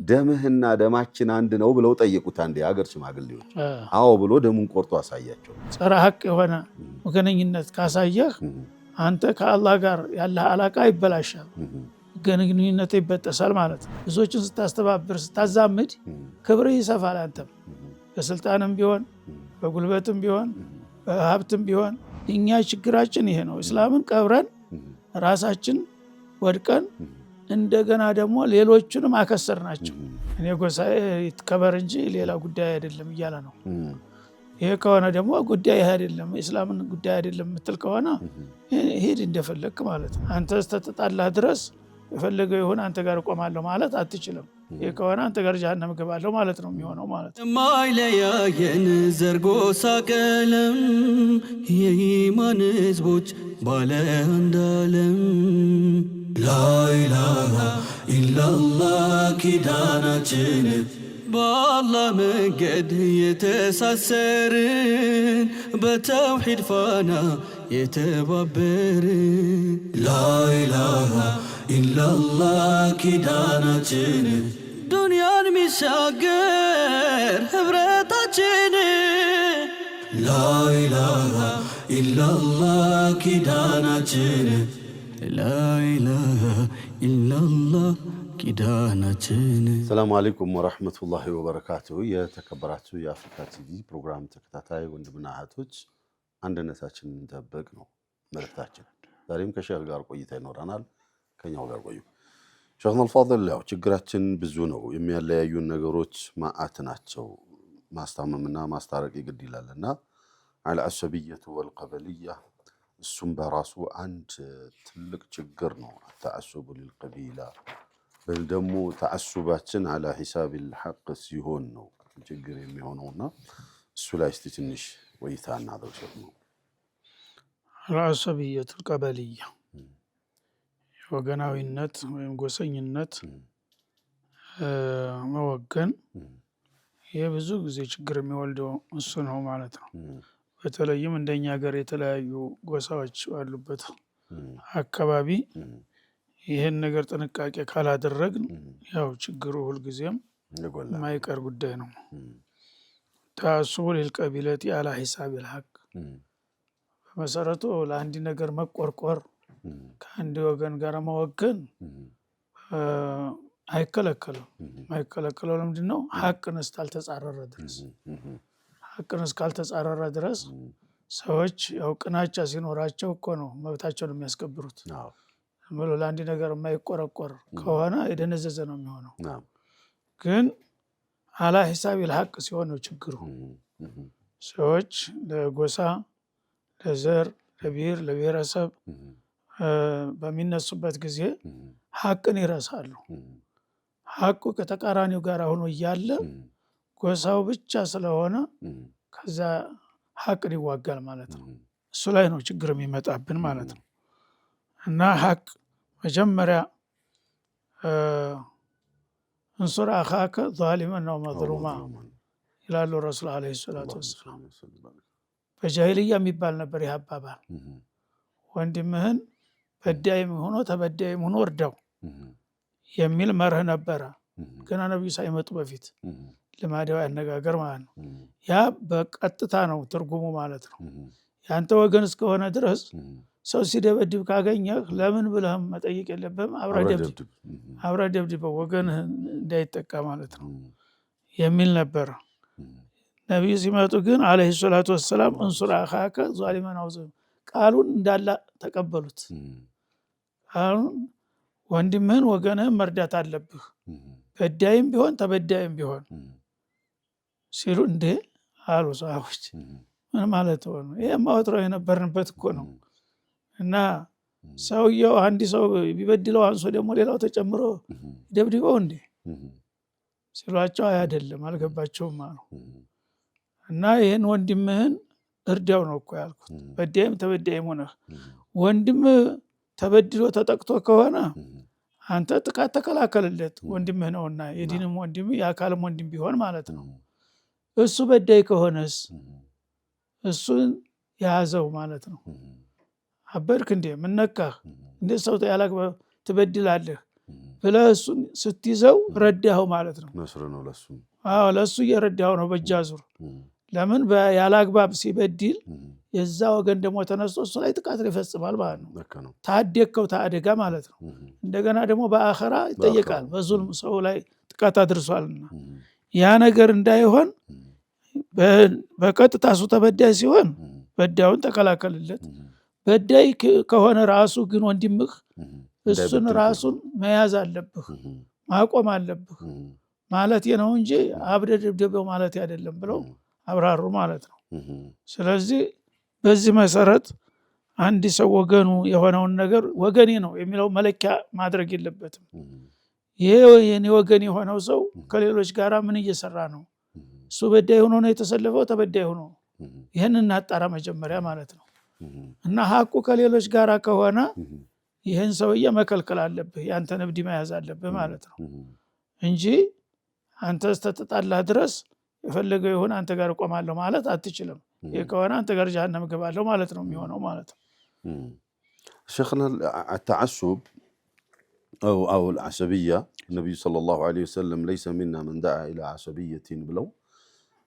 ደምህና ደማችን አንድ ነው ብለው ጠየቁት አንድ የሀገር ሽማግሌዎች። አዎ ብሎ ደሙን ቆርጦ አሳያቸው። ጸረ ሐቅ የሆነ ወገነኝነት ካሳየህ አንተ ከአላህ ጋር ያለ አላቃ ይበላሻል፣ ግንኙነት ይበጠሳል ማለት ነው። ብዙዎችን ስታስተባብር ስታዛምድ ክብርህ ይሰፋል። አንተም በስልጣንም ቢሆን በጉልበትም ቢሆን በሀብትም ቢሆን እኛ ችግራችን ይሄ ነው። እስላምን ቀብረን ራሳችን ወድቀን እንደገና ደግሞ ሌሎቹንም አከሰር ናቸው። እኔ ጎሳዬ ይትከበር እንጂ ሌላ ጉዳይ አይደለም እያለ ነው። ይሄ ከሆነ ደግሞ ጉዳይ አይደለም እስላምን ጉዳይ አይደለም የምትል ከሆነ ሄድ እንደፈለክ ማለት ነው። አንተ ስተጣላህ ድረስ የፈለገው ይሁን አንተ ጋር እቆማለሁ ማለት አትችልም። ይሄ ከሆነ አንተ ጋር ጀሃነም እገባለሁ ማለት ነው የሚሆነው ማለት ነው። ማይለያየን ዘርጎሳ ቀለም የኢማን ህዝቦች ባለ አንድ ዓለም ላኢላሃ ኢላላህ ኪዳናችን በአላህ መንገድ የተሳሰርን በተውሂድ ፋና የተባበርን ላኢላሃ ኢላላህ ኪዳናችን ዱንያን ሚሻገር ህብረታችን ላኢላሃ ኢላላህ ኪዳናችን ላኢላሃ ኢላላህ ኪዳናችን። ሰላሙ አለይኩም ወራህመቱላሂ ወበረካቱሁ። የተከበራችሁ የአፍሪካ ቲቪ ፕሮግራም ተከታታይ ወንድምና እህቶች አንድነታችንን እንጠብቅ ነው መልእክታችን። ዛሬም ከሼህ ጋር ቆይታ ይኖረናል። ከኛው ጋር ቆዩ። ሼህ አልፋድል፣ ያው ችግራችን ብዙ ነው፣ የሚያለያዩን ነገሮች ማአት ናቸው። ማስታመምና ማስታረቅ ይግድ ይላልና አልዐሰብየቱ ወልቀበልያ እሱም በራሱ አንድ ትልቅ ችግር ነው። ተዐሱቡ ሊልቀቢላ በል ደግሞ ተዐሱባችን አላ ሒሳቢል ሐቅ ሲሆን ነው ችግር የሚሆነውና እሱ ላይ እስቲ ትንሽ ቆይታ እናድርግ ነው። አልዐሰብየቱ ወልቀበልያ ወገናዊነት ወይም ጎሰኝነት መወገን፣ ይሄ ብዙ ጊዜ ችግር የሚወልደው እሱ ነው ማለት ነው። በተለይም እንደኛ ሀገር የተለያዩ ጎሳዎች ባሉበት አካባቢ ይህን ነገር ጥንቃቄ ካላደረግን ያው ችግሩ ሁልጊዜም የማይቀር ጉዳይ ነው። ተዐሱቡ ሊልቀቢለቲ አላ ሒሳቢል ሐቅ፣ በመሰረቱ ለአንድ ነገር መቆርቆር ከአንድ ወገን ጋር መወገን አይከለከልም። የማይከለከለው ለምንድን ነው? ሐቅን እስካልተጻረረ ድረስ። ሐቅን እስካልተጻረረ ድረስ ሰዎች ያው ቅናቻ ሲኖራቸው እኮ ነው መብታቸውን የሚያስከብሩት። ብሎ ለአንድ ነገር የማይቆረቆር ከሆነ የደነዘዘ ነው የሚሆነው። ግን አላ ሒሳቢል ሐቅ ሲሆን ነው ችግሩ። ሰዎች ለጎሳ፣ ለዘር፣ ለብሔር፣ ለብሔረሰብ በሚነሱበት ጊዜ ሐቅን ይረሳሉ። ሐቁ ከተቃራኒው ጋር ሆኖ እያለ ጎሳው ብቻ ስለሆነ ከዛ ሐቅን ይዋጋል ማለት ነው። እሱ ላይ ነው ችግር የሚመጣብን ማለት ነው። እና ሐቅ መጀመሪያ እንሱር አኻከ ዛሊመን አው መዝሉማ ይላሉ ረሱል ዓለይሂ ሰላቱ ወሰላም። በጃሂልያ የሚባል ነበር ይህ አባባል። ወንድምህን በዳይም ሆኖ ተበዳይም ሆኖ እርዳው የሚል መርህ ነበረ፣ ገና ነብዩ ሳይመጡ በፊት ልማዳዊ አነጋገር ማለት ነው። ያ በቀጥታ ነው ትርጉሙ ማለት ነው። ያንተ ወገን እስከሆነ ድረስ ሰው ሲደበድብ ካገኘህ ለምን ብለህም መጠየቅ የለብህም። አብረህ ደብድበው ወገንህ እንዳይጠቃ ማለት ነው የሚል ነበር። ነቢዩ ሲመጡ ግን ዓለይሂ ሰላቱ ወሰላም እንሱር አኻከ ዛሊመን አው መዝሉማ ቃሉን እንዳለ ተቀበሉት። ቃሉን ወንድምህን ወገንህን መርዳት አለብህ በዳይም ቢሆን ተበዳይም ቢሆን ሲሉ እንዴ አሉ ሰሃቦች። ምን ማለት ነው? ይሄማ ወትሮ የነበርንበት እኮ ነው። እና ሰውየው አንድ ሰው ቢበድለው አንሶ ደግሞ ሌላው ተጨምሮ ደብድበው እንዴ ሲሏቸው አይደለም አልገባቸውም አሉ። እና ይህን ወንድምህን እርዳው ነው እኮ ያልኩት። በዳይም ተበዳይም ሆነህ ወንድምህ ተበድሎ ተጠቅቶ ከሆነ አንተ ጥቃት ተከላከልለት፣ ወንድምህ ነውና የዲንም ወንድም የአካልም ወንድም ቢሆን ማለት ነው። እሱ በዳይ ከሆነስ እሱን ያዘው ማለት ነው። አበድክ እንዴ ምን ነካህ? እንዴት ሰው ያላግባብ ትበድላለህ ብለህ እሱን ስትይዘው ረዳኸው ማለት ነው። ነስር ነው ለሱ። አዎ ለሱ እየረዳኸው ነው በእጅ አዙር። ለምን ያለ አግባብ ሲበድል የዛ ወገን ደግሞ ተነስቶ እሱ ላይ ጥቃት ይፈጽማል ማለት ነው። ታደግከው ታደጋ ማለት ነው። እንደገና ደግሞ በአኸራ ይጠየቃል በዙልም ሰው ላይ ጥቃት አድርሷልና ያ ነገር እንዳይሆን በቀጥታ እሱ ተበዳይ ሲሆን በዳዩን ተከላከልለት። በዳይ ከሆነ ራሱ ግን ወንድምህ እሱን ራሱን መያዝ አለብህ ማቆም አለብህ ማለት ነው እንጂ አብደ ደብደበው ማለት አይደለም ብለው አብራሩ ማለት ነው። ስለዚህ በዚህ መሰረት አንድ ሰው ወገኑ የሆነውን ነገር ወገኔ ነው የሚለው መለኪያ ማድረግ የለበትም። ይሄ የኔ ወገን የሆነው ሰው ከሌሎች ጋራ ምን እየሰራ ነው? እሱ በዳይ ሆኖ ነው የተሰለፈው ተበዳይ ሆኖ? ይሄንን እናጣራ መጀመሪያ ማለት ነው። እና ሐቁ ከሌሎች ጋራ ከሆነ ይህን ሰውዬ መከልከል አለብህ፣ ያንተን እብድ መያዝ አለብህ ማለት ነው እንጂ አንተ ስተተጣላህ ድረስ የፈለገው ይሁን አንተ ጋር እቆማለሁ ማለት አትችልም። ይሄ ከሆነ አንተ ጋር ጀሃነም እገባለሁ ማለት ነው የሚሆነው ማለት ነው። شيخنا التعصب أو العصبية النبي صلى الله عليه وسلم ليس منا من دعا إلى عصبية بلو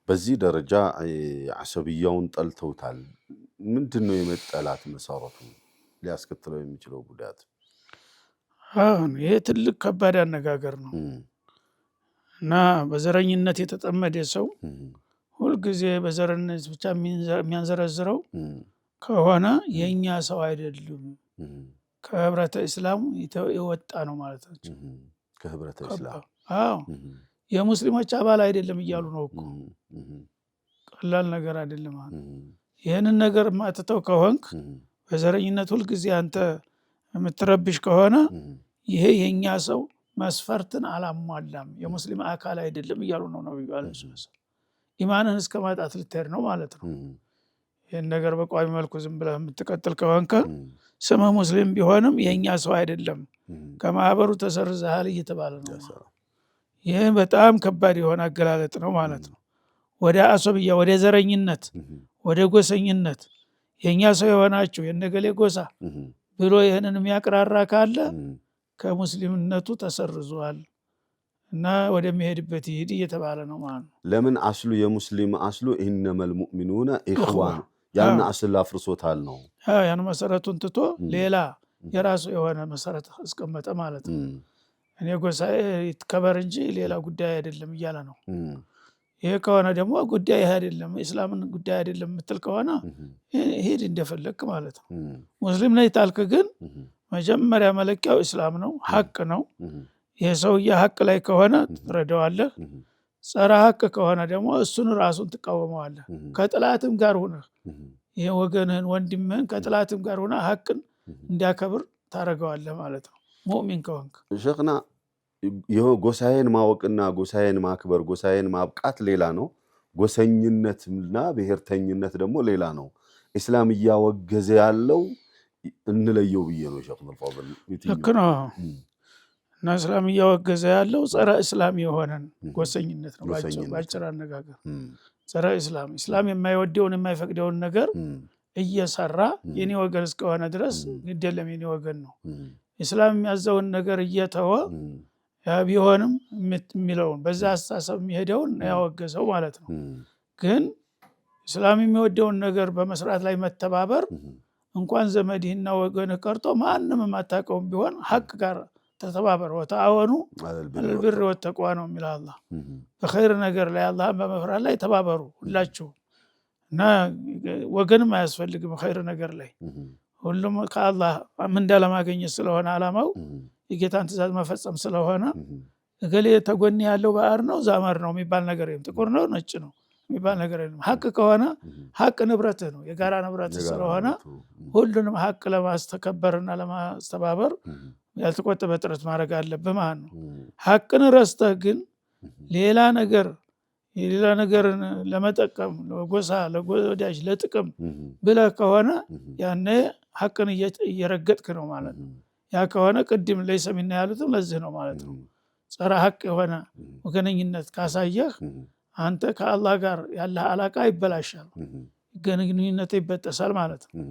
በዚህ ደረጃ ዓሰብያውን ጠልተውታል። ምንድነው የመጠላት መሰረቱ ሊያስከትለው የሚችለው ጉዳት? ይሄ ትልቅ ከባድ አነጋገር ነው እና በዘረኝነት የተጠመደ ሰው ሁልጊዜ በዘረኝነት ብቻ የሚያንዘረዝረው ከሆነ የኛ ሰው አይደለም፣ ከህብረተ እስላም የወጣ ነው ማለት ነው። ከህብረተ እስላም አዎ የሙስሊሞች አባል አይደለም እያሉ ነው እኮ። ቀላል ነገር አይደለም ማለት ይሄንን ነገር ማተተው ከሆንክ በዘረኝነት ሁልጊዜ አንተ የምትረብሽ ከሆነ ይሄ የኛ ሰው መስፈርትን አላሟላም፣ የሙስሊም አካል አይደለም እያሉ ነው ነብዩ አለይሂ ሰላም። ኢማንን እስከ ማጣት ልትሄድ ነው ማለት ነው። ይሄን ነገር በቋሚ መልኩ ዝም ብለህ የምትቀጥል ከሆንክ ስምህ ሙስሊም ቢሆንም የኛ ሰው አይደለም ከማህበሩ ተሰርዘሃል እየተባለ ነው። ይሄ በጣም ከባድ የሆነ አገላለጥ ነው ማለት ነው። ወደ አሰብያ ወደ ዘረኝነት ወደ ጎሰኝነት የኛ ሰው የሆናችሁ የነገሌ ጎሳ ብሎ ይሄንን የሚያቀራራ ካለ ከሙስሊምነቱ ተሰርዟል እና ወደሚሄድበት ይሄድ እየተባለ ነው ማለት ነው። ለምን አስሉ የሙስሊም አስሉ ኢነመል ሙእሚኑነ ኢኽዋን ያን አስል አፍርሶታል ነው። ያን መሰረቱን ትቶ ሌላ የራሱ የሆነ መሰረት አስቀመጠ ማለት ነው። እኔ ጎሳዬ ይትከበር እንጂ ሌላ ጉዳይ አይደለም እያለ ነው። ይሄ ከሆነ ደግሞ ጉዳይ አይደለም እስላምን ጉዳይ አይደለም የምትል ከሆነ ሄድ እንደፈለክ ማለት ነው። ሙስሊም ነኝ ታልክ ግን መጀመሪያ መለኪያው እስላም ነው፣ ሐቅ ነው። ይሄ ሰውዬ ሐቅ ላይ ከሆነ ትረዳዋለህ፣ ጸረ ሐቅ ከሆነ ደግሞ እሱን ራሱን ትቃወመዋለህ። ከጥላትም ጋር ሆነህ ይሄ ወገንህን ወንድምህን ከጥላትም ጋር ሆነህ ሐቅን እንዲያከብር ታረጋዋለህ ማለት ነው ሙእሚን ከሆንክ። ሸኽና ይሄው ጎሳዬን ማወቅና ጎሳዬን ማክበር ጎሳዬን ማብቃት ሌላ ነው። ጎሰኝነትና ብሔርተኝነት ደግሞ ሌላ ነው። እስላም እያወገዘ ያለው እንለየው ብዬ ነው ሸኽ መልፋውል ልክ ነው። እና እስላም እያወገዘ ያለው ጸረ እስላም የሆነን ጎሰኝነት ነው ባጭር አነጋገር። ጸረ እስላም እስላም የማይወደውን የማይፈቅደውን ነገር እየሰራ የኔ ወገን እስከሆነ ድረስ ግድ የለም የኔ ወገን ነው። እስላም የሚያዘውን ነገር እየተወ ያ ቢሆንም የሚለውን በዛ አስተሳሰብ የሚሄደውን ያወገዘው ማለት ነው። ግን እስላም የሚወደውን ነገር በመስራት ላይ መተባበር እንኳን ዘመድህና ወገን ቀርቶ ማንንም የማታውቀውም ቢሆን ሐቅ ጋር ተተባበር። ወተዓወኑ ዐለል ቢሪ ወተቅዋ ነው የሚለው አላህ። በኸይር ነገር ላይ አላህን በመፍራት ላይ ተባበሩ ሁላችሁ እና ወገንም አያስፈልግም። ኸይር ነገር ላይ ሁሉም ከአላህ ምንዳ ለማግኘት ስለሆነ አላማው የጌታን ትእዛዝ መፈጸም ስለሆነ እገሌ ተጎን ያለው ባዕር ነው ዛመር ነው የሚባል ነገር የለም። ጥቁር ነው ነጭ ነው የሚባል ነገር የለም። ሐቅ ከሆነ ሐቅ ንብረትህ ነው፣ የጋራ ንብረትህ ስለሆነ ሁሉንም ሐቅ ለማስተከበርና ለማስተባበር ያልተቆጠበ ጥረት ማድረግ አለብህ ማለት ነው። ሐቅን ረስተህ ግን ሌላ ነገርን ለመጠቀም ለጎሳ ለጎዳጅ ለጥቅም ብለህ ከሆነ ያኔ ሐቅን እየረገጥክ ነው ማለት ነው። ያ ከሆነ ቅድም ለይሰ ሚና ያሉትም ለዚህ ነው ማለት ነው። ጸረ ሐቅ የሆነ ወገነኝነት ካሳየህ አንተ ከአላህ ጋር ያለህ አላቃ ይበላሻል፣ ግንኙነት ይበጠሳል ማለት ነው።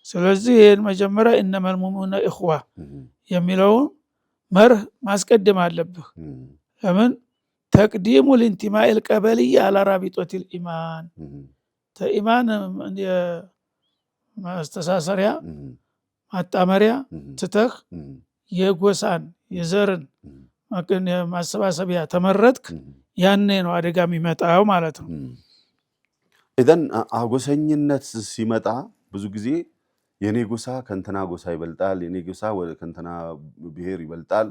ስለዚህ ይህን መጀመሪያ ኢነመል ሙእሚኑነ ኢኽዋ የሚለውን መርህ ማስቀደም አለብህ። ለምን ተቅዲሙ ልንቲማኢ ልቀበልይ አላ ራቢጦት ልኢማን ተኢማን ማስተሳሰሪያ ማጣመሪያ ትተህ የጎሳን የዘርን ማሰባሰቢያ ተመረጥክ፣ ያኔ ነው አደጋ የሚመጣው ማለት ነው። ኢዘን አጎሰኝነት ሲመጣ ብዙ ጊዜ የኔ ጎሳ ከንተና ጎሳ ይበልጣል፣ የኔ ጎሳ ከንተና ብሔር ይበልጣል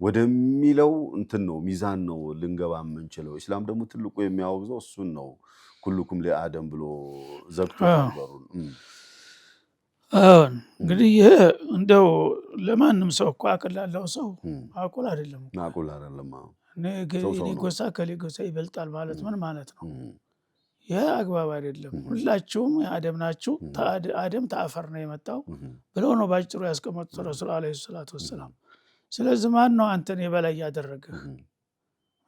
ወደሚለው እንትን ነው ሚዛን ነው ልንገባ የምንችለው። ኢስላም ደግሞ ትልቁ የሚያወግዘው እሱን ነው። ኩልኩም ለአደም ብሎ ዘግቶታል በሩን። አሁን እንግዲህ ይሄ እንደው ለማንም ሰው እኮ አቅል ላለው ሰው አቁል አይደለም እኔ ጎሳ ከሌ ጎሳ ይበልጣል ማለት ምን ማለት ነው? ይህ አግባብ አይደለም። ሁላችሁም የአደም ናችሁ፣ አደም ተአፈር ነው የመጣው ብለው ነው ባጭሩ ያስቀመጡት ረሱል ዓለይሂ ሰላቱ ወሰላም። ስለዚህ ማን ነው አንተን የበላይ ያደረገህ?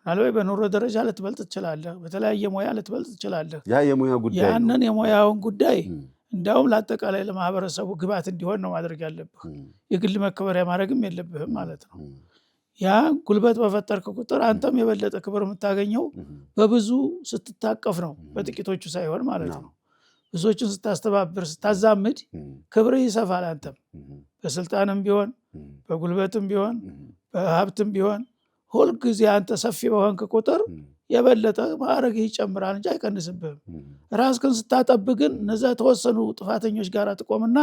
ምናልባት በኑሮ ደረጃ ልትበልጥ ትችላለህ፣ በተለያየ ሙያ ልትበልጥ ትችላለህ። ያ የሙያ ጉዳይ ነው። ያንን የሙያውን ጉዳይ እንዳውም ለአጠቃላይ ለማህበረሰቡ ግብዓት እንዲሆን ነው ማድረግ ያለብህ። የግል መከበሪያ ማድረግም የለብህም ማለት ነው። ያ ጉልበት በፈጠርክ ቁጥር አንተም የበለጠ ክብር የምታገኘው በብዙ ስትታቀፍ ነው፣ በጥቂቶቹ ሳይሆን ማለት ነው። ብዙዎችን ስታስተባብር ስታዛምድ ክብር ይሰፋል። አንተም በስልጣንም ቢሆን በጉልበትም ቢሆን በሀብትም ቢሆን ሁልጊዜ አንተ ሰፊ በሆንክ ቁጥር የበለጠ ማዕረግ ይጨምራል እንጂ አይቀንስብህም። ራስህን ስታጠብ ግን እነዛ ተወሰኑ ጥፋተኞች ጋር ትቆምና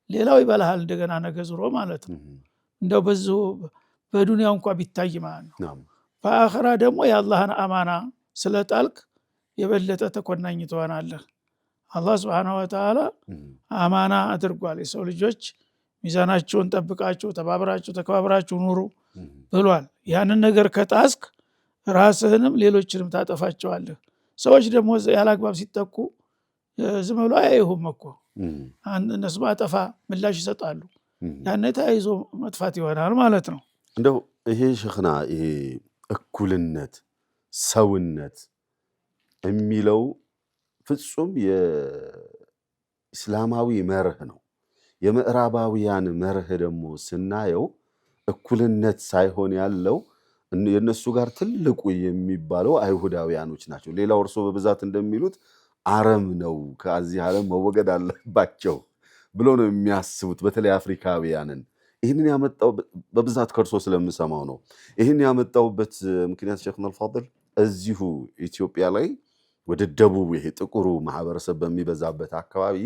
ሌላው ይበላሃል እንደገና ነገ ዙሮ ማለት ነው። እንደው በዚሁ በዱንያው እንኳ ቢታይ ማለት ነው። በአኸራ ደግሞ የአላህን አማና ስለጣልክ የበለጠ ተኮናኝ ትሆናለህ። አላህ ሱብሓነሁ ወተዓላ አማና አድርጓል። የሰው ልጆች ሚዛናችሁን ጠብቃችሁ ተባብራችሁ ተከባብራችሁ ኑሩ ብሏል። ያንን ነገር ከጣስክ ራስህንም ሌሎችንም ታጠፋቸዋለህ። ሰዎች ደግሞ ያላግባብ ሲጠቁ ዝም ብሎ አያይሁም እኮ እነሱ ማጠፋ ምላሽ ይሰጣሉ። ያኔ ተያይዞ መጥፋት ይሆናል ማለት ነው። እንደው ይሄ ሸኽና ይሄ እኩልነት ሰውነት የሚለው ፍጹም የእስላማዊ መርህ ነው። የምዕራባውያን መርህ ደግሞ ስናየው እኩልነት ሳይሆን ያለው የነሱ ጋር ትልቁ የሚባለው አይሁዳውያኖች ናቸው። ሌላው እርሶ በብዛት እንደሚሉት አረም ነው፣ ከዚህ ዓለም መወገድ አለባቸው ብሎ ነው የሚያስቡት። በተለይ አፍሪካውያንን ይህንን ያመጣው በብዛት ከእርሶ ስለምሰማው ነው። ይህን ያመጣውበት ምክንያት ሼኽና አልፋድል እዚሁ ኢትዮጵያ ላይ ወደ ደቡብ ይሄ ጥቁሩ ማህበረሰብ በሚበዛበት አካባቢ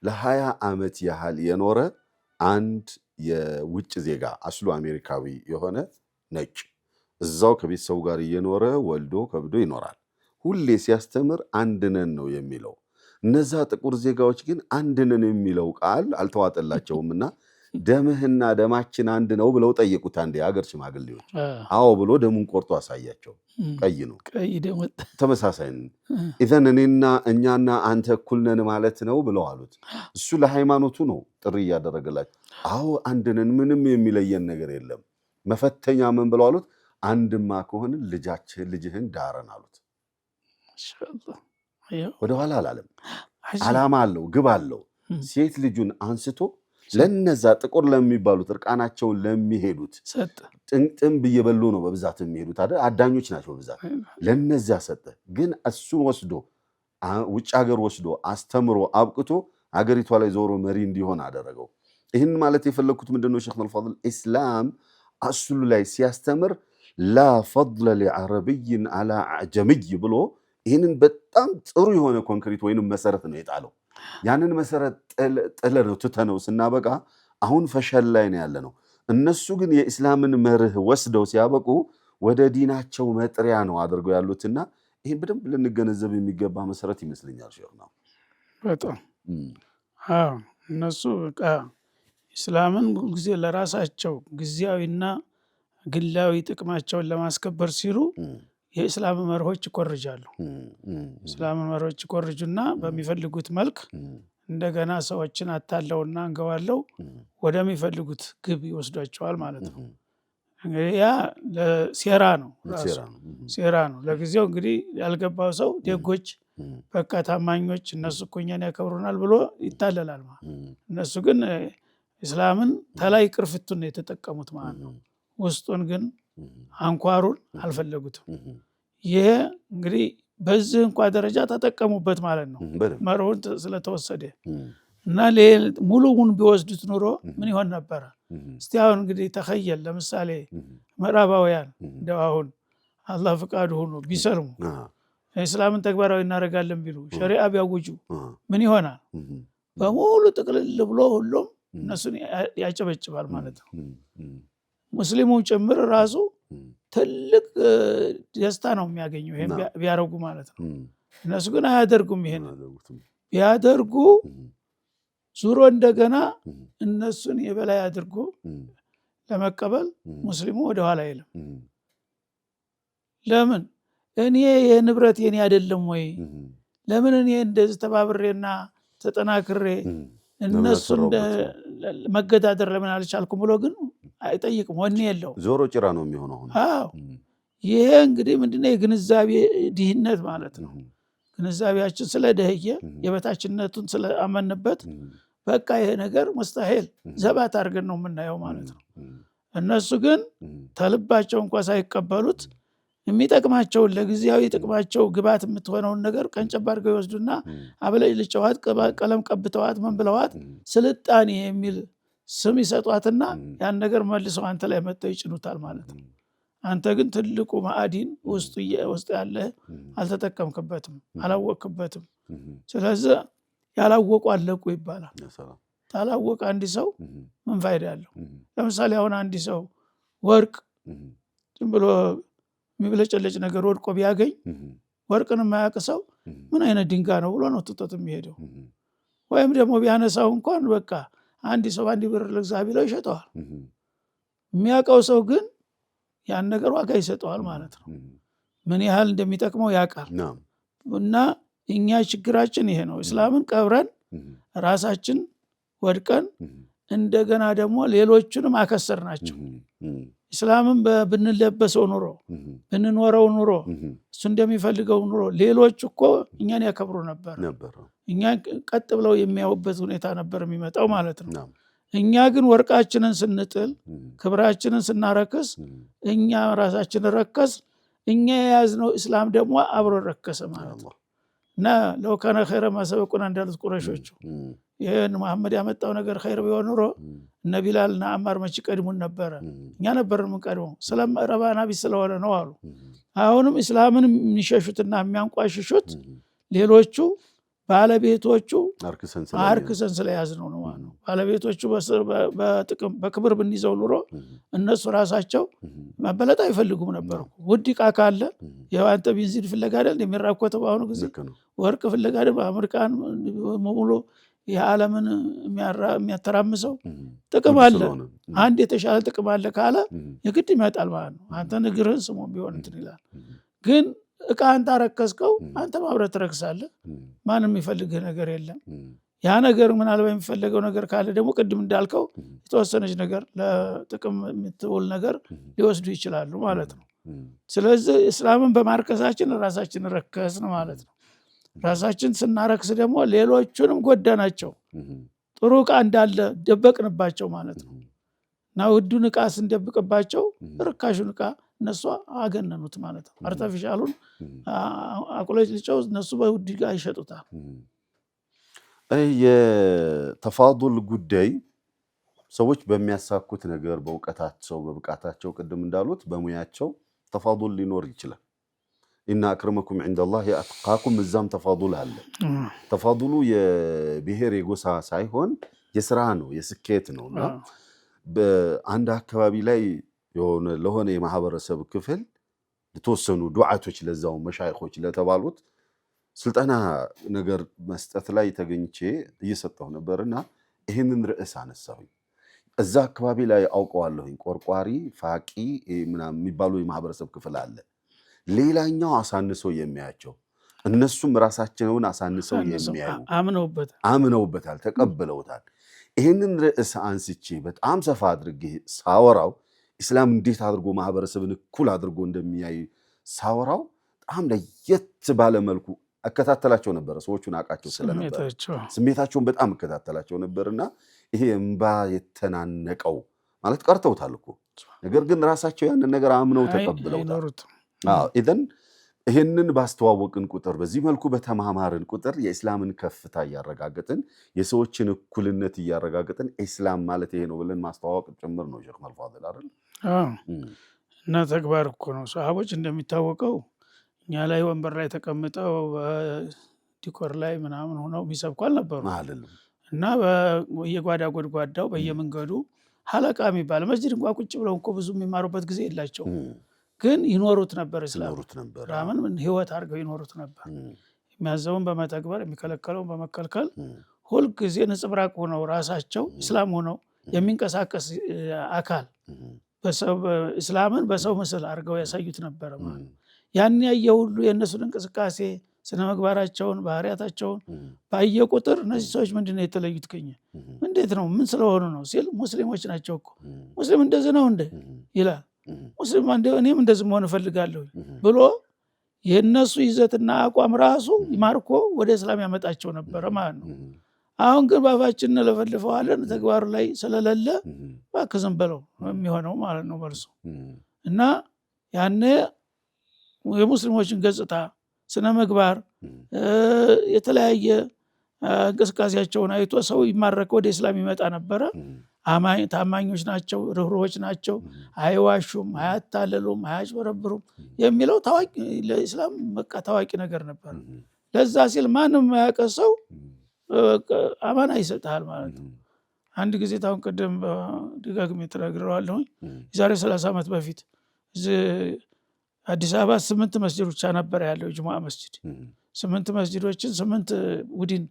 ለ20 ዓመት ያህል የኖረ አንድ የውጭ ዜጋ አስሉ አሜሪካዊ የሆነ ነጭ እዛው ከቤተሰቡ ጋር እየኖረ ወልዶ ከብዶ ይኖራል። ሁሌ ሲያስተምር አንድነን ነው የሚለው። እነዛ ጥቁር ዜጋዎች ግን አንድነን የሚለው ቃል አልተዋጠላቸውምና ደምህና ደማችን አንድ ነው ብለው ጠየቁት። አንድ የሀገር ሽማግሌዎች አዎ ብሎ ደሙን ቆርጦ አሳያቸው። ቀይ ነው፣ ተመሳሳይ ነው። ኢዘን እኛና አንተ እኩል ነን ማለት ነው ብለው አሉት። እሱ ለሃይማኖቱ ነው ጥሪ እያደረገላቸው። አዎ አንድ ነን፣ ምንም የሚለየን ነገር የለም። መፈተኛ ምን ብለው አሉት? አንድማ ከሆነ ልጅህን ዳረን አሉት። ወደኋላ አላለም። ዓላማ አለው፣ ግብ አለው። ሴት ልጁን አንስቶ ለነዛ ጥቁር ለሚባሉት እርቃናቸውን ለሚሄዱት ጥምጥም እየበሉ ነው በብዛት የሚሄዱት አይደል? አዳኞች ናቸው በብዛት። ለነዛ ሰጠ። ግን እሱ ወስዶ ውጭ ሀገር ወስዶ አስተምሮ አብቅቶ ሀገሪቷ ላይ ዞሮ መሪ እንዲሆን አደረገው። ይህን ማለት የፈለግኩት ምንድነው ሼኽና አልፋድል ኢስላም አስሉ ላይ ሲያስተምር ላ ፈድለ ሊዐረብይን አላ አዕጀምይ ብሎ ይህንን በጣም ጥሩ የሆነ ኮንክሪት ወይንም መሰረት ነው የጣለው። ያንን መሰረት ጥለነው ትተነው ስናበቃ አሁን ፈሸል ላይ ነው ያለ ነው። እነሱ ግን የኢስላምን መርህ ወስደው ሲያበቁ ወደ ዲናቸው መጥሪያ ነው አድርገው ያሉትና ይህን በደንብ ልንገነዘብ የሚገባ መሰረት ይመስለኛል። ሼኽ ነው በጣም እነሱ በቃ ኢስላምን ጊዜ ለራሳቸው ጊዜያዊና ግላዊ ጥቅማቸውን ለማስከበር ሲሉ የኢስላም መርሆች ይኮርጃሉ። ኢስላም መርሆች ይኮርጁና በሚፈልጉት መልክ እንደገና ሰዎችን አታለውና አንገዋለው ወደሚፈልጉት ግብ ይወስዷቸዋል ማለት ነው። እንግዲህ ያ ለሴራ ነው፣ ሴራ ነው። ለጊዜው እንግዲህ ያልገባው ሰው ደጎች በቃ ታማኞች እነሱ እኮ እኛን ያከብሩናል ብሎ ይታለላል ማለት። እነሱ ግን ኢስላምን ተላይ ቅርፍቱን የተጠቀሙት ማለት ነው። ውስጡን ግን አንኳሩን አልፈለጉትም። ይሄ እንግዲህ በዚህ እንኳ ደረጃ ተጠቀሙበት ማለት ነው መርሁን ስለተወሰደ እና ሙሉውን ቢወስዱት ኑሮ ምን ይሆን ነበረ? እስቲ አሁን እንግዲህ ተኸየል ለምሳሌ ምዕራባውያን እንደው አሁን አላህ ፍቃዱ ሆኖ ቢሰልሙ እስላምን ተግባራዊ እናደርጋለን ቢሉ ሸሪዓ ቢያውጁ ምን ይሆናል? በሙሉ ጥቅልል ብሎ ሁሉም እነሱን ያጨበጭባል ማለት ነው። ሙስሊሙ ጭምር ራሱ ትልቅ ደስታ ነው የሚያገኘው ይሄን ቢያደርጉ ማለት ነው። እነሱ ግን አያደርጉም። ይሄን ቢያደርጉ ዙሮ እንደገና እነሱን የበላይ አድርጎ ለመቀበል ሙስሊሙ ወደ ኋላ አይልም። ለምን እኔ የንብረት የኔ አይደለም ወይ? ለምን እኔ እንደዚህ ተባብሬና ተጠናክሬ እነሱ መገዳደር ለምን አልቻልኩም ብሎ ግን አይጠይቅም። ወኔ የለው ዞሮ ጭራ ነው የሚሆነው። አዎ ይሄ እንግዲህ ምንድነው የግንዛቤ ድህነት ማለት ነው። ግንዛቤያችን ስለደህየ የበታችነቱን ስለአመንበት በቃ ይሄ ነገር ሙስተሂል ዘባት አድርገን ነው የምናየው ማለት ነው። እነሱ ግን ተልባቸው እንኳን ሳይቀበሉት የሚጠቅማቸውን ለጊዜያዊ ጥቅማቸው ግባት የምትሆነውን ነገር ቀንጨብ አድርገው ይወስዱና አበለጭ ልጨዋት ቀለም ቀብተዋት ምን ብለዋት ስልጣኔ የሚል ስም ይሰጧትና ያን ነገር መልሰው አንተ ላይ መጥተው ይጭኑታል ማለት ነው። አንተ ግን ትልቁ ማዕዲን ውስጥ ያለ አልተጠቀምክበትም፣ አላወቅክበትም። ስለዚህ ያላወቁ አለቁ ይባላል። ታላወቀ አንድ ሰው ምን ፋይዳ ያለው? ለምሳሌ አሁን አንድ ሰው ወርቅ ዝም ብሎ የሚብለጨለጭ ነገር ወድቆ ቢያገኝ ወርቅን የማያውቅ ሰው ምን አይነት ድንጋይ ነው ብሎ ነው ትቶት የሚሄደው። ወይም ደግሞ ቢያነሳው እንኳን በቃ አንድ ሰው አንድ ብር ልግዛ ቢለው ይሸጠዋል። የሚያውቀው ሰው ግን ያን ነገር ዋጋ ይሰጠዋል ማለት ነው። ምን ያህል እንደሚጠቅመው ያውቃል። እና እኛ ችግራችን ይሄ ነው። እስላምን ቀብረን ራሳችን ወድቀን እንደገና ደግሞ ሌሎቹንም አከሰር ናቸው። እስላምን ብንለበሰው ኑሮ ብንኖረው ኑሮ እሱ እንደሚፈልገው ኑሮ ሌሎች እኮ እኛን ያከብሩ ነበር። እኛን ቀጥ ብለው የሚያዩበት ሁኔታ ነበር የሚመጣው ማለት ነው። እኛ ግን ወርቃችንን ስንጥል ክብራችንን ስናረክስ እኛ ራሳችን ረከስ፣ እኛ የያዝነው እስላም ደግሞ አብሮ ረከሰ ማለት ነው። እና ለው ካነ ኸይረ ማሰበቁና እንዳሉት ቁረሾቹ ይህን መሐመድ ያመጣው ነገር ኸይር ቢሆን ኑሮ እነ ቢላልና አማር መች ቀድሙን ነበረ፣ እኛ ነበር የምንቀድመው ስለረባና ቢስ ስለሆነ ነው አሉ። አሁንም እስላምን የሚሸሹትና የሚያንቋሽሹት ሌሎቹ ባለቤቶቹ አርክሰን ስለያዝነው ነው ማለት ነው። ባለቤቶቹ በጥቅም በክብር ብንይዘው ኑሮ እነሱ ራሳቸው መበለጥ አይፈልጉም ነበር። ውድ ዕቃ ካለ የዋንተ ቤንዚን ፍለጋ አይደል የሚራኮተው በአሁኑ ጊዜ ወርቅ ፍለጋ አይደል በአሜሪካን ሙሉ የዓለምን የሚያተራምሰው ጥቅም አለ። አንድ የተሻለ ጥቅም አለ ካለ የግድ ይመጣል ማለት ነው። አንተ ንግርህን ስሞ ቢሆን እንትን ይላል። ግን ዕቃ አንተ አረከስከው አንተ ማብረት ትረክሳለህ። ማንም የሚፈልግህ ነገር የለም። ያ ነገር ምናልባት የሚፈልገው ነገር ካለ ደግሞ ቅድም እንዳልከው የተወሰነች ነገር ለጥቅም የምትውል ነገር ሊወስዱ ይችላሉ ማለት ነው። ስለዚህ እስላምን በማርከሳችን ራሳችን ረከስን ማለት ነው። ራሳችን ስናረክስ ደግሞ ሌሎቹንም ጎዳናቸው። ጥሩ ዕቃ እንዳለ ደበቅንባቸው ማለት ነው። እና ውዱን ዕቃ ስንደብቅባቸው ርካሹን ዕቃ እነሱ አገነኑት ማለት ነው። አርቲፊሻሉን አቁለጭ ልጨው እነሱ በውድ ዕቃ ይሸጡታል። የተፋዱል ጉዳይ ሰዎች በሚያሳኩት ነገር በእውቀታቸው በብቃታቸው ቅድም እንዳሉት በሙያቸው ተፋዱል ሊኖር ይችላል። ኢና አክረመኩም ዒንደላሂ አትቃኩም እዛም ተፋዱል አለ። ተፋዱሉ የብሔር የጎሳ ሳይሆን የስራ ነው፣ የስኬት ነው። እና በአንድ አካባቢ ላይ ለሆነ የማህበረሰብ ክፍል ለተወሰኑ ዱዓቶች ለዛው መሻይኾች ለተባሉት ስልጠና ነገር መስጠት ላይ ተገኝቼ እየሰጠሁ ነበርና ይህንን ርዕስ አነሳሁኝ። እዛ አካባቢ ላይ አውቀዋለሁኝ ቆርቋሪ ፋቂ ምናምን የሚባሉ የማህበረሰብ ክፍል አለ። ሌላኛው አሳንሰው የሚያያቸው እነሱም ራሳቸውን አሳንሰው የሚያዩ አምነውበታል፣ ተቀብለውታል። ይህንን ርዕስ አንስቼ በጣም ሰፋ አድርጌ ሳወራው ኢስላም እንዴት አድርጎ ማህበረሰብን እኩል አድርጎ እንደሚያይ ሳወራው በጣም ለየት ባለ መልኩ እከታተላቸው ነበር። ሰዎቹን አውቃቸው ስለነበር ስሜታቸውን በጣም እከታተላቸው ነበርና ይሄ እንባ የተናነቀው ማለት ቀርተውታል እኮ ነገር ግን ራሳቸው ያንን ነገር አምነው ተቀብለውታል። ኢዘን ይህንን ባስተዋወቅን ቁጥር በዚህ መልኩ በተማማርን ቁጥር የእስላምን ከፍታ እያረጋገጥን የሰዎችን እኩልነት እያረጋገጥን ኢስላም ማለት ይሄ ነው ብለን ማስተዋወቅ ጭምር ነው ሼክ መልፋድል አይደል? እና ተግባር እኮ ነው። ሰሃቦች እንደሚታወቀው እኛ ላይ ወንበር ላይ ተቀምጠው ዲኮር ላይ ምናምን ሆነው የሚሰብኩ አልነበሩ እና በየጓዳ ጎድጓዳው በየመንገዱ ሐለቃ የሚባል መስጂድ እንኳን ቁጭ ብለው እኮ ብዙ የሚማሩበት ጊዜ የላቸው ግን ይኖሩት ነበር። እስላምን ህይወት አድርገው ይኖሩት ነበር። የሚያዘውን በመተግበር የሚከለከለውን በመከልከል ሁልጊዜ ነጽብራቅ ሆነው ራሳቸው እስላም ሆነው የሚንቀሳቀስ አካል እስላምን በሰው ምስል አድርገው ያሳዩት ነበር ማለት ነው። ያን ያየ ሁሉ የእነሱን እንቅስቃሴ ስነ ምግባራቸውን ባህሪያታቸውን ባየ ቁጥር እነዚህ ሰዎች ምንድነው የተለዩት ከኛ እንዴት ነው ምን ስለሆኑ ነው ሲል ሙስሊሞች ናቸው እኮ ሙስሊም እንደዚህ ነው እንደ ይላል ሙስሊም እኔም እንደዚህ መሆን እፈልጋለሁ ብሎ የእነሱ ይዘትና አቋም ራሱ ይማርኮ ወደ እስላም ያመጣቸው ነበር ማለት ነው። አሁን ግን ባፋችን ለፈልፈዋለን ተግባሩ ላይ ስለሌለ እባክህ ዝም በለው የሚሆነው ማለት ነው በርሱ እና ያኔ የሙስሊሞችን ገጽታ ስነ ምግባር የተለያየ እንቅስቃሴያቸውን አይቶ ሰው ይማረከ ወደ እስላም ይመጣ ነበረ። ታማኞች ናቸው፣ ርህሩሆች ናቸው፣ አይዋሹም፣ አያታለሉም፣ አያጭበረብሩም የሚለው ታዋቂ ለእስላም በቃ ታዋቂ ነገር ነበር። ለዛ ሲል ማንም የማያውቀው አማና ይሰጣል ማለት ነው። አንድ ጊዜ ታውን ቀደም ደጋግሜ ተናግሬዋለሁ። የዛሬ 30 ዓመት በፊት አዲስ አበባ 8 መስጂዶች ነበር ያለው ጁሙዓ መስጂድ 8 መስጂዶችን 8 ቡድን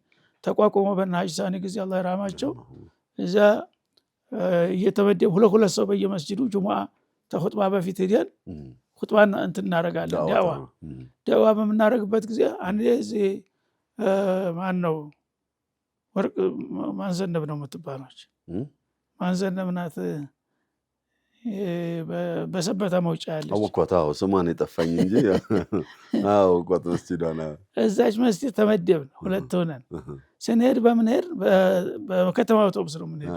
ተቋቁሞ በናጅ ሳኒ ጊዜ አላህ ይራማቸው እዛ እየተመደቡ ሁለት ሰው በየመስጂዱ ጁሙዓ ተኹጥባ በፊት ሄደን ኹጥባን እንትን እናደርጋለን። ዳዋ በምናደርግበት ጊዜ አንዴ እዚህ ማነው ወርቅ ማንዘነብ ነው የምትባለች ማንዘነብ ናት በሰበታ መውጫ ያለች አወኳታው ስሟን የጠፋኝ እንጂ አወኳት መስጂዷና እዛች መስጂድ ተመደብን። ሁለት ሆነን ስንሄድ በምንሄድ በከተማ አውቶቡስ ነው የምንሄድ።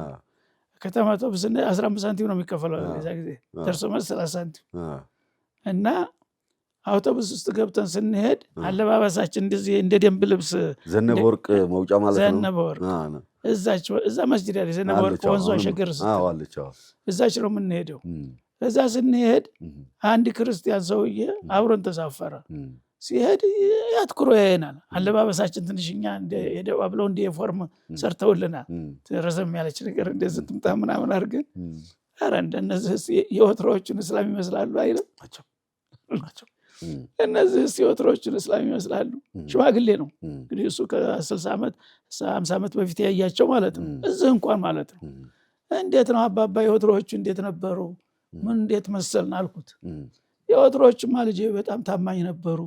ከተማ አውቶቡስ 15 ሳንቲም ነው የሚከፈለው በዛ ጊዜ ደርሶ መልስ 30 ሳንቲም እና አውቶቡስ ውስጥ ገብተን ስንሄድ አለባበሳችን እንደዚህ እንደ ደንብ ልብስ ዘነበ ወርቅ መውጫ ማለት ነው። ዘነበ ወርቅ እዛ መስጂድ ያለ ዘነበ ወርቅ ወንዟ ሸገር እዛች ነው የምንሄደው። እዛ ስንሄድ አንድ ክርስቲያን ሰውዬ አብሮን ተሳፈረ። ሲሄድ ያትኩሮ ያየናል። አለባበሳችን ትንሽኛ የደዋ ብለው እንደ ፎርም ሰርተውልናል። ረዘም ያለች ነገር እንደዚህ ጥምጣ ምናምን አድርገን ኧረ እንደነዚህ የወትሮዎቹን እስላም ይመስላሉ አይልም እነዚህ የወትሮዎቹን እስላም ይመስላሉ። ሽማግሌ ነው እንግዲህ እሱ ከ60 ዓመት 50 ዓመት በፊት ያያቸው ማለት ነው። እዚህ እንኳን ማለት ነው። እንዴት ነው አባባ የወትሮዎቹ እንዴት ነበሩ? ምን እንዴት መሰልን አልኩት። የወትሮዎቹማ ልጄ በጣም ታማኝ ነበሩ፣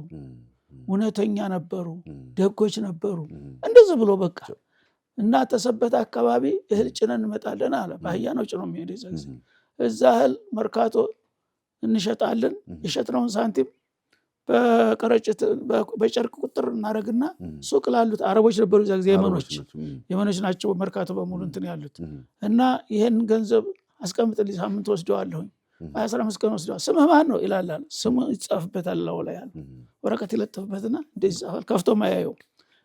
እውነተኛ ነበሩ፣ ደጎች ነበሩ። እንደዚህ ብሎ በቃ እና ተሰበት አካባቢ እህል ጭነን እንመጣለን አለ። ባህያ ነው ጭኖ የሚሄድ እዛ እህል መርካቶ እንሸጣለን። የሸጥነውን ሳንቲም በቀረጭት በጨርቅ ቁጥር እናደርግና ሱቅ ላሉት አረቦች ነበሩ እዛ ጊዜ የመኖች ናቸው መርካቶ በሙሉ እንትን ያሉት እና ይሄን ገንዘብ አስቀምጥልኝ ሳምንት ወስደዋለሁኝ 15 ቀን ወስደዋል። ስምህ ማን ነው ይላል። ስሙ ይጻፍበታል ላይ ያለ ወረቀት ይለጥፍበትና እንደዚህ ጻፋል። ከፍቶ ማያየው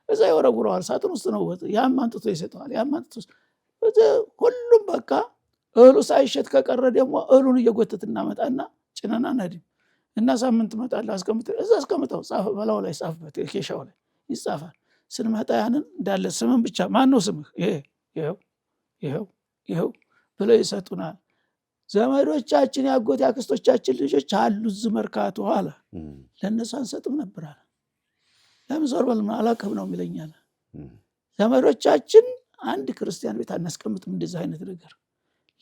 እዛ ይወረውረዋል። ሳጥን ውስጥ ነው ያም አንጥቶ ይሰጠዋል። ያም አንጥቶ ሁሉም በቃ እህሉ ሳይሸጥ ከቀረ ደግሞ እህሉን እየጎተት እናመጣና ጭነና ነድም እና ሳምንት መጣለህ አስቀምጥ እዛ አስቀምጠው ጻፈ በላው ላይ ጻፈበት ኬሻው ላይ ይጻፋል። ስንመጣ ያንን እንዳለ ስምን ብቻ ማን ነው ስምህ ይሄው ብለው ይሰጡናል። ዘመዶቻችን ያጎት ያክስቶቻችን ልጆች አሉ እዚህ መርካቶ አለ። ለነሱ አንሰጥም ነበር አለ። ለምን ዞር በል አላውቅም ነው የሚለኛል። ዘመዶቻችን አንድ ክርስቲያን ቤት አናስቀምጥም እንደዚህ አይነት ነገር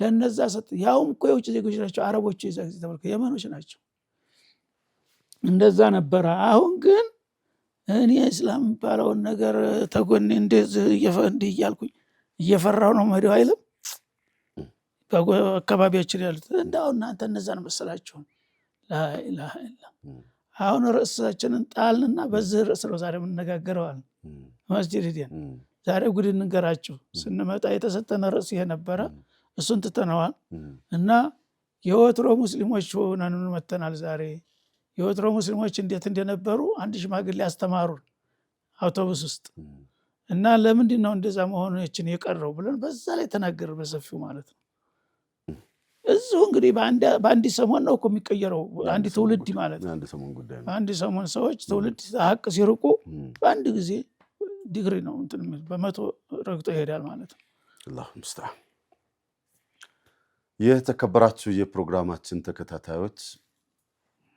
ለነዛ ሰጥ ያውም እኮ የውጭ ዜጎች ናቸው አረቦች እዛ ጊዜ ተመልከ የመኖች ናቸው። እንደዛ ነበር። አሁን ግን እኔ እስላም ባለውን ነገር ተጎኔ እንደዚህ እያልኩኝ እየፈራው ነው መሄድ አይልም። በአካባቢያችን ያሉት እንዳው እናንተ እነዛን መሰላችሁ ላኢላሃ ኢላ አሁን ርዕሳችንን ጣልንና በዚህ ርዕስ ነው ዛሬ የምንነጋገረው አለ መስጂድ ሄደን ዛሬ ጉድ እንገራችሁ። ስንመጣ የተሰጠነ ርዕስ ይሄ ነበረ። እሱን ትተነዋል። እና የወትሮ ሙስሊሞች ሆነን መተናል ዛሬ። የወትሮ ሙስሊሞች እንዴት እንደነበሩ አንድ ሽማግሌ አስተማሩን አውቶቡስ ውስጥ። እና ለምንድን ነው እንደዛ መሆናችን የቀረው ብለን በዛ ላይ ተናገር በሰፊው ማለት ነው። እዚሁ እንግዲህ በአንድ ሰሞን ነው እኮ የሚቀየረው አንድ ትውልድ ማለት ነው። በአንድ ሰሞን ሰዎች ትውልድ ሀቅ ሲርቁ በአንድ ጊዜ ዲግሪ ነው እንትን በመቶ ረግጦ ይሄዳል ማለት ነው። አላሁ ሙስተዓን። የተከበራችሁ የፕሮግራማችን ተከታታዮች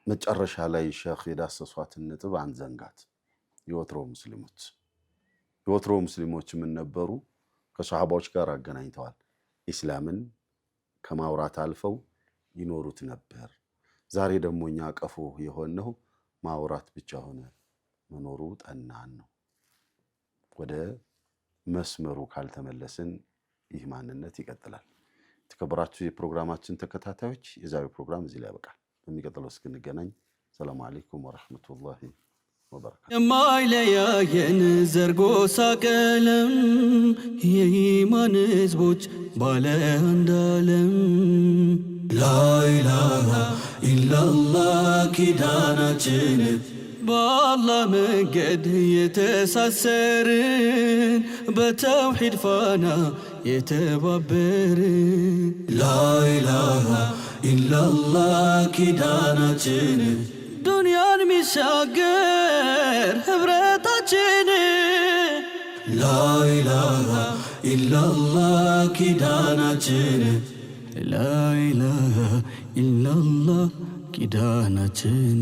መጨረሻ ላይ ሼኽ የዳሰሷትን ነጥብ አንዘንጋት። የወትሮ ሙስሊሞች ምን ነበሩ? ከሰሃባዎች ጋር አገናኝተዋል። ኢስላምን ከማውራት አልፈው ይኖሩት ነበር። ዛሬ ደግሞ እኛ ቀፎ የሆነው ማውራት ብቻ ሆነ፣ መኖሩ ጠናን ነው። ወደ መስመሩ ካልተመለስን ይህ ማንነት ይቀጥላል። የተከበራችሁ የፕሮግራማችን ተከታታዮች የዛሬው ፕሮግራም እዚህ ላይ ያበቃል። በሚቀጥለው እስክንገናኝ ሰላም አለይኩም ወራህመቱላሂ ወበረካቱ። የማይለያየን ዘርጎሳ ቀለም የኢማን ህዝቦች ባለ አንድ ዓለም ላኢላሃ ኢላላህ ኪዳናችን በአላህ መንገድ የተሳሰርን በተውሂድ ፋና የተባበርን ላኢላሃ ኢላላህ ኪዳናችን ዱንያን ሚሻገር ህብረታችን ላኢላሃ ኢላላህ ኪዳናችን ላኢላሃ ኢላላህ ኪዳናችን